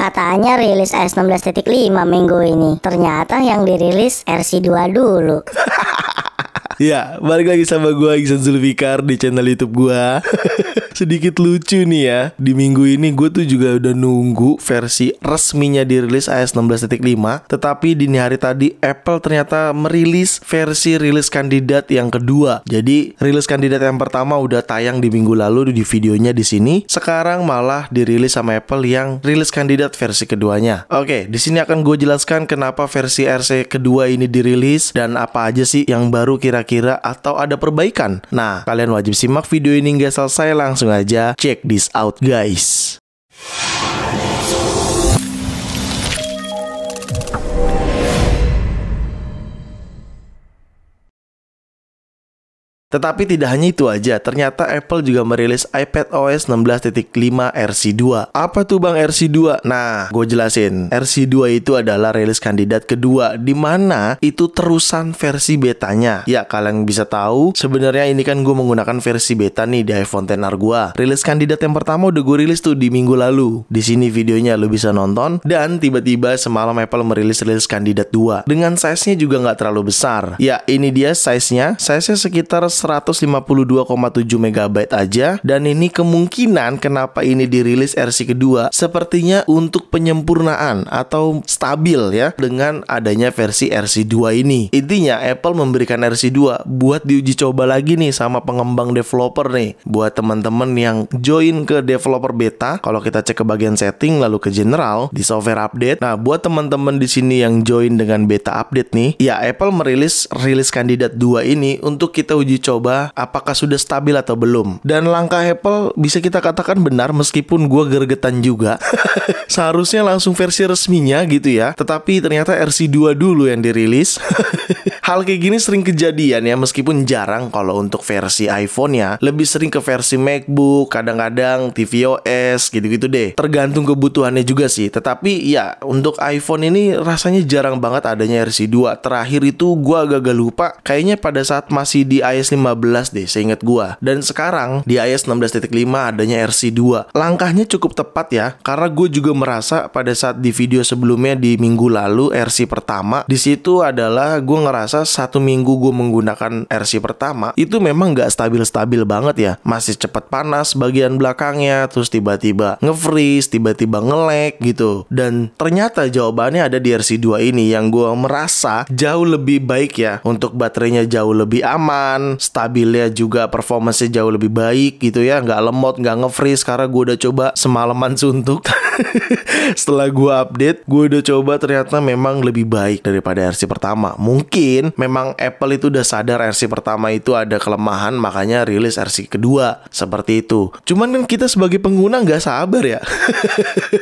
Katanya rilis iOS 16.5 minggu ini. Ternyata yang dirilis RC2 dulu. Ya, balik lagi sama gue Ihsan Zulfikar di channel YouTube gue. Sedikit lucu nih ya, di minggu ini gue tuh juga udah nunggu versi resminya dirilis iOS 16.5. Tetapi dini hari tadi Apple ternyata merilis versi rilis kandidat yang kedua. Jadi rilis kandidat yang pertama udah tayang di minggu lalu di videonya di sini. Sekarang malah dirilis sama Apple yang rilis kandidat versi keduanya. Oke, di sini akan gue jelaskan kenapa versi RC kedua ini dirilis dan apa aja sih yang baru kira-kira atau ada perbaikan. Nah, kalian wajib simak video ini hingga selesai. Langsung aja check this out guys. Tetapi tidak hanya itu aja, ternyata Apple juga merilis iPadOS 16.5 RC2. Apa tuh Bang RC2? Nah, gue jelasin. RC2 itu adalah rilis kandidat kedua, di mana itu terusan versi betanya. Ya, kalian bisa tahu, sebenarnya ini kan gue menggunakan versi beta nih di iPhone XR gue. Rilis kandidat yang pertama udah gue rilis tuh di minggu lalu. Di sini videonya lo bisa nonton. Dan tiba-tiba semalam Apple merilis kandidat 2. Dengan size-nya juga nggak terlalu besar. Ya, ini dia size-nya. Size-nya sekitar 152,7 MB aja. Dan ini kemungkinan kenapa ini dirilis RC kedua sepertinya untuk penyempurnaan atau stabil ya dengan adanya versi RC2 ini. Intinya Apple memberikan RC2 buat diuji coba lagi nih sama pengembang developer nih. Buat teman-teman yang join ke developer beta, kalau kita cek ke bagian setting lalu ke general di software update. Nah, buat teman-teman di sini yang join dengan beta update nih, ya Apple merilis kandidat 2 ini untuk kita uji coba apakah sudah stabil atau belum. Dan langkah Apple bisa kita katakan benar meskipun gue gergetan juga. Seharusnya langsung versi resminya gitu ya. Tetapi ternyata RC2 dulu yang dirilis. Hal kayak gini sering kejadian ya, meskipun jarang kalau untuk versi iPhone ya. Lebih sering ke versi MacBook, kadang-kadang tvOS gitu-gitu deh. Tergantung kebutuhannya juga sih. Tetapi ya untuk iPhone ini rasanya jarang banget adanya RC2. Terakhir itu gue agak lupa, kayaknya pada saat masih di iOS 15 deh, seingat gua. Dan sekarang di iOS 16.5 adanya RC2. Langkahnya cukup tepat ya, karena gue juga merasa pada saat di video sebelumnya di minggu lalu RC pertama, di situ adalah gue ngerasa 1 minggu gue menggunakan RC pertama itu memang nggak stabil-stabil banget ya, masih cepat panas bagian belakangnya, terus tiba-tiba nge-freeze, tiba-tiba nge-lag gitu. Dan ternyata jawabannya ada di RC2 ini yang gue merasa jauh lebih baik ya, untuk baterainya jauh lebih aman, stabilnya juga performance-nya jauh lebih baik gitu ya, nggak lemot, nggak nge-freeze. Karena gue udah coba semalaman suntuk. Setelah gue update, gue udah coba, ternyata memang lebih baik daripada RC pertama. Mungkin memang Apple itu udah sadar RC pertama itu ada kelemahan, makanya rilis RC kedua seperti itu. Cuman kan kita sebagai pengguna nggak sabar ya.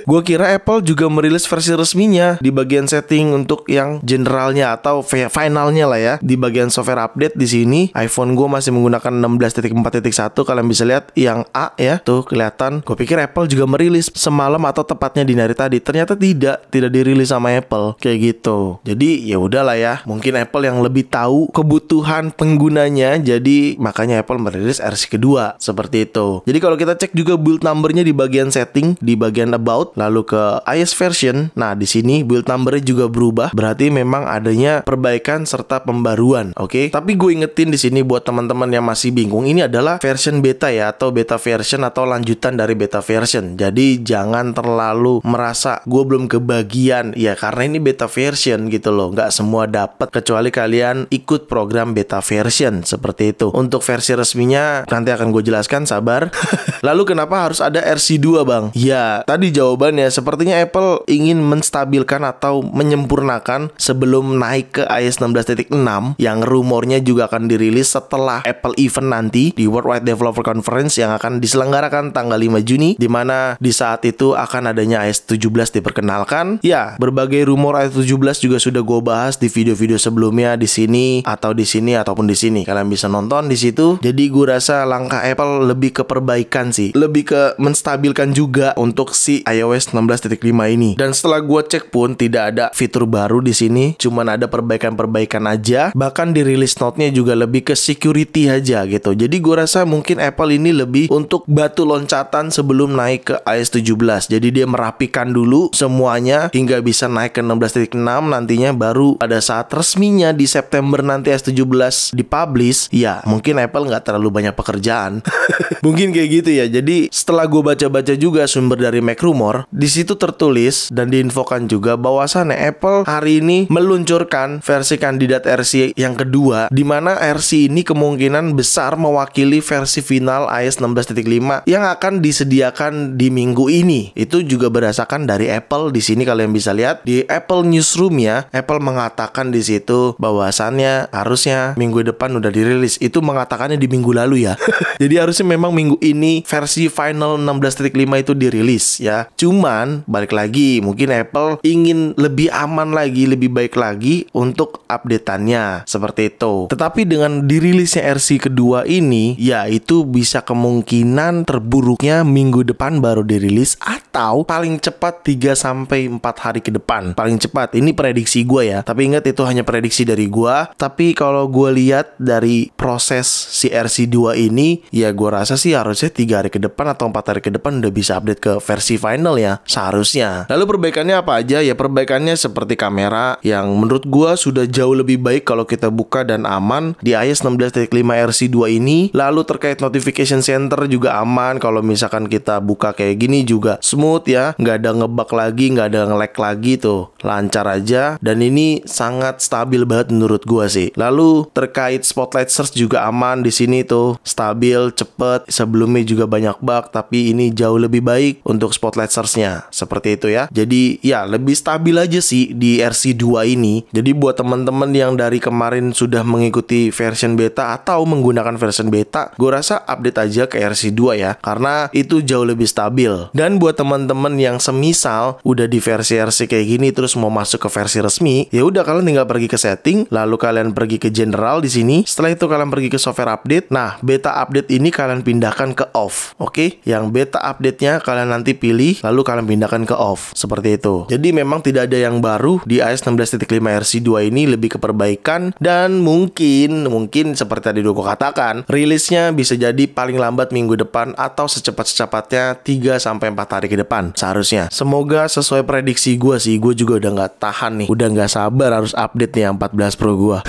Gue kira Apple juga merilis versi resminya di bagian setting untuk yang generalnya atau finalnya lah ya. Di bagian software update di sini iPhone gue masih menggunakan 16.4.1. Kalian bisa lihat yang A ya, tuh kelihatan. Gue pikir Apple juga merilis semalam atau tepatnya di hari tadi. Ternyata tidak dirilis sama Apple kayak gitu. Jadi ya udahlah ya, mungkin Apple yang lebih tahu kebutuhan penggunanya, jadi makanya Apple merilis RC kedua seperti itu. Jadi kalau kita cek juga build numbernya di bagian setting, di bagian about, lalu ke iOS version. Nah, di sini build numbernya juga berubah. Berarti memang adanya perbaikan serta pembaruan. Oke. Tapi gue ingetin di sini buat teman-teman yang masih bingung, ini adalah version beta ya, atau beta version atau lanjutan dari beta version. Jadi jangan terlalu merasa gue belum kebagian ya, karena ini beta version gitu loh. Nggak semua dapat kecuali kalian ikut program beta version seperti itu. Untuk versi resminya nanti akan gue jelaskan, sabar. Lalu kenapa harus ada RC2 bang? Ya tadi jawabannya, sepertinya Apple ingin menstabilkan atau menyempurnakan sebelum naik ke iOS 16.6 yang rumornya juga akan dirilis setelah Apple event nanti di Worldwide Developer Conference yang akan diselenggarakan tanggal 5 Juni, di mana di saat itu akan adanya iOS 17 diperkenalkan. Ya, berbagai rumor iOS 17 juga sudah gue bahas di video-video sebelumnya videonya di sini atau di sini ataupun di sini. Kalian bisa nonton di situ. Jadi gue rasa langkah Apple lebih ke perbaikan sih, lebih ke menstabilkan juga untuk si iOS 16.5 ini. Dan setelah gue cek pun tidak ada fitur baru di sini, cuman ada perbaikan-perbaikan aja. Bahkan di release note-nya juga lebih ke security aja gitu. Jadi gue rasa mungkin Apple ini lebih untuk batu loncatan sebelum naik ke iOS 17. Jadi dia merapikan dulu semuanya hingga bisa naik ke 16.6 nantinya, baru pada saat resminya di September nanti iOS 17 dipublish, ya mungkin Apple nggak terlalu banyak pekerjaan. Mungkin kayak gitu ya. Jadi setelah gue baca-baca juga sumber dari MacRumor, di situ tertulis dan diinfokan juga bahwasannya Apple hari ini meluncurkan versi kandidat RC yang kedua, di mana RC ini kemungkinan besar mewakili versi final iOS 16.5 yang akan disediakan di minggu ini. Itu juga berdasarkan dari Apple. Di sini kalian bisa lihat di Apple Newsroom ya, Apple mengatakan di situ bahwasannya harusnya minggu depan udah dirilis. Itu mengatakannya di minggu lalu ya. Jadi harusnya memang minggu ini versi final 16.5 itu dirilis ya. Cuman balik lagi, mungkin Apple ingin lebih aman lagi, lebih baik lagi untuk updateannya seperti itu. Tetapi dengan dirilisnya RC kedua ini, ya itu bisa kemungkinan terburuknya minggu depan baru dirilis, atau paling cepat 3-4 hari ke depan. Paling cepat, ini prediksi gue ya. Tapi ingat itu hanya prediksi dari gue. Tapi kalau gue lihat dari proses si RC2 ini, ya gue rasa sih harusnya 3 hari ke depan atau 4 hari ke depan udah bisa update ke versi final ya, seharusnya. Lalu perbaikannya apa aja? Ya perbaikannya seperti kamera yang menurut gue sudah jauh lebih baik kalau kita buka dan aman di iOS 16.5 RC2 ini. Lalu terkait notification center juga aman, kalau misalkan kita buka kayak gini juga smooth ya, nggak ada ngebug lagi, nggak ada nge-lag lagi tuh, lancar aja. Dan ini sangat stabil banget menurut gue sih. Lalu terkait spotlight search juga aman di sini tuh, stabil, cepet. Sebelumnya juga banyak bug, tapi ini jauh lebih baik untuk spotlight search-nya. Seperti itu ya. Jadi ya lebih stabil aja sih di RC2 ini. Jadi buat teman-teman yang dari kemarin sudah mengikuti version beta atau menggunakan version beta, gue rasa update aja ke RC2 ya, karena itu jauh lebih stabil. Dan buat teman-teman yang semisal udah di versi RC kayak gini terus mau masuk ke versi resmi, ya udah kalian tinggal pergi ke setting, lalu kalian pergi ke general di sini. Setelah itu kalian pergi ke software update. Nah, beta update ini kalian pindahkan ke off. Oke? Yang beta update-nya kalian nanti pilih, lalu kalian pindahkan ke off. Seperti itu. Jadi memang tidak ada yang baru di iOS 16.5 RC2 ini, lebih ke perbaikan. Dan mungkin seperti tadi gue katakan, rilisnya bisa jadi paling lambat minggu depan atau secepat-cepatnya 3-4 hari ke depan seharusnya. Semoga sesuai prediksi gue sih. Gue juga udah gak tahan nih, udah gak sabar harus update nih yang 14 Pro gue.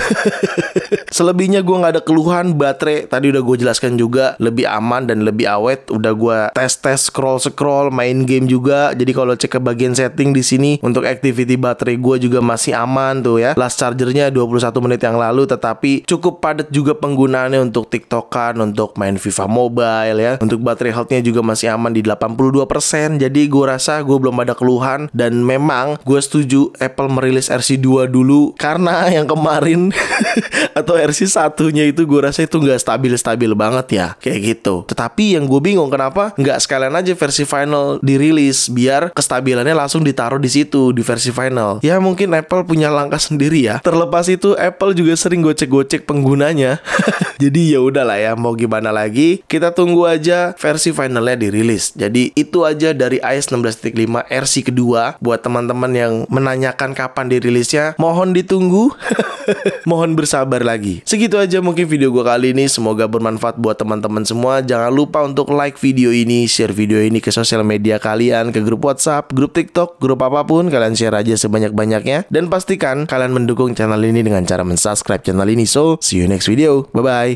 Selebihnya gue gak ada keluhan. Baterai tadi udah gue jelaskan juga, lebih aman dan lebih awet. Udah gue tes scroll main game juga. Jadi kalau cek ke bagian setting di sini untuk activity baterai gue juga masih aman tuh ya. Last chargernya 21 menit yang lalu, tetapi cukup padat juga penggunaannya untuk TikTokan, untuk main FIFA Mobile ya. Untuk baterai health-nya juga masih aman di 82%. Jadi gue rasa gue belum ada keluhan. Dan memang gue setuju Apple merilis RC2 dulu, karena yang kemarin atau RC1-nya itu gue rasa itu nggak stabil banget ya, kayak gitu. Tetapi yang gue bingung kenapa nggak sekalian aja versi final dirilis, biar kestabilannya langsung ditaruh di situ di versi final. Ya mungkin Apple punya langkah sendiri ya. Terlepas itu Apple juga sering gocek penggunanya. Jadi ya udahlah ya, mau gimana lagi, kita tunggu aja versi finalnya dirilis. Jadi itu aja dari iOS 16.5 RC kedua. Buat teman-teman yang menanyakan kapan dirilisnya, mohon ditunggu. Mohon bersabar lagi. Segitu aja mungkin video gue kali ini. Semoga bermanfaat buat teman-teman semua. Jangan lupa untuk like video ini, share video ini ke sosial media kalian, ke grup WhatsApp, grup TikTok, grup apapun. Kalian share aja sebanyak-banyaknya. Dan pastikan kalian mendukung channel ini dengan cara mensubscribe channel ini. So, see you next video. Bye-bye.